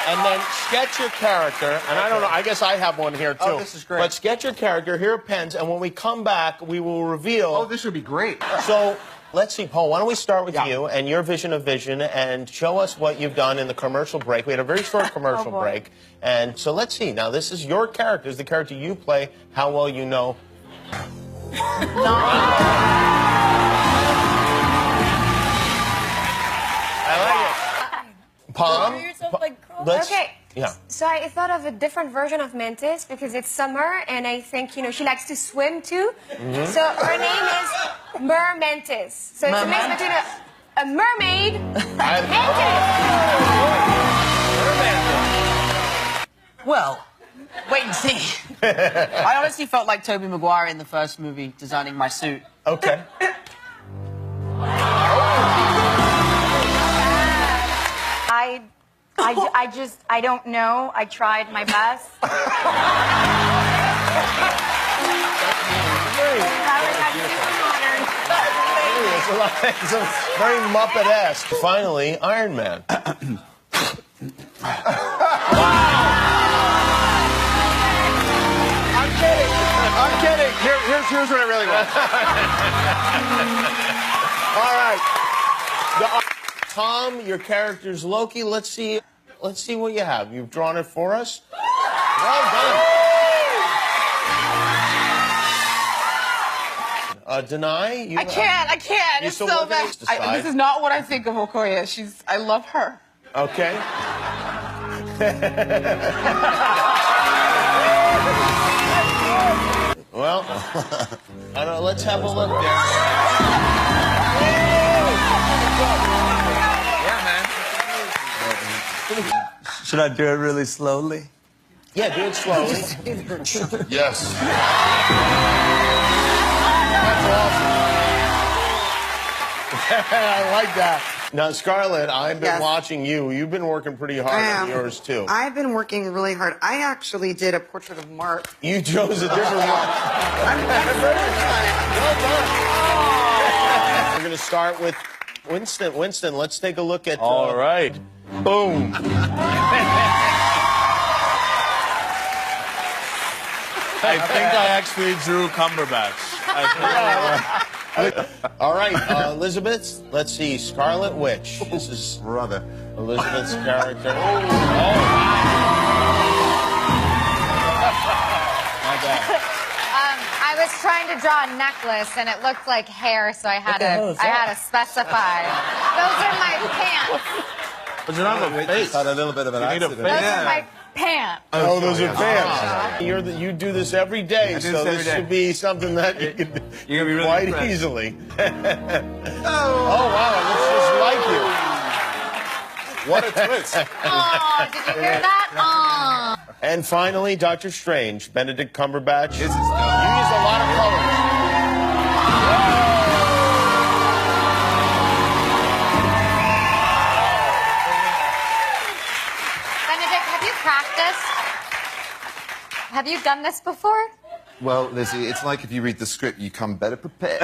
And then sketch your character, and I don't know, I guess I have one here, too. Oh, this is great. But sketch your character, here are pens, and when we come back, we will reveal... Oh, this would be great. So, let's see, Paul, why don't we start with you and your vision of vision, and show us what you've done in the commercial break. We had a very short commercial break, and so let's see. Now, this is your character, is the character you play, how well you know... I like it. Palm? Okay. Yeah. So I thought of a different version of Mantis because it's summer and I think, you know, she likes to swim too. So her name is Mermantis. So it's a mix between a mermaid and Mantis. Well, wait and see. I honestly felt like Tobey Maguire in the first movie designing my suit. Okay. I don't know. I tried my best. It's very Muppet-esque. Finally, Iron Man. I'm kidding. Here's what I really want. All right. Tom, your character's Loki. Let's see what you have. You've drawn it for us. Well done. Denai, you... I can't. It's still so working bad. this decide? This is not what I think of Okoye. I love her. Okay. Well, I don't know. Let's have a look there. Should I do it really slowly? Yeah, do it slowly. Yes. That's awesome. I like that. Now, Scarlett, I've been watching you. You've been working pretty hard on yours, too. I've been working really hard. I actually did a portrait of Mark. You chose a different one. Well done. We're going to start with Winston. Winston, let's take a look at... All right. Boom. I think I actually drew Cumberbatch. All right, Elizabeth, let's see. Scarlet Witch. This is Brother. Elizabeth's character. Oh, wow. My bad. I was trying to draw a necklace and it looked like hair, so I had to specify. Those are my pants. But you're not a face. Had a little bit of an accident. Those are my pants. Oh, those are pants. You do this every day, so this should be something that you can do really quite impressed. easily. Oh, wow, it looks just like you. What a twist. Oh, did you hear that? Oh. And finally, Dr. Strange, Benedict Cumberbatch. This is You use a lot of colors. Practice? Have you done this before? Well, Lizzie, it's like if you read the script, you come better prepared.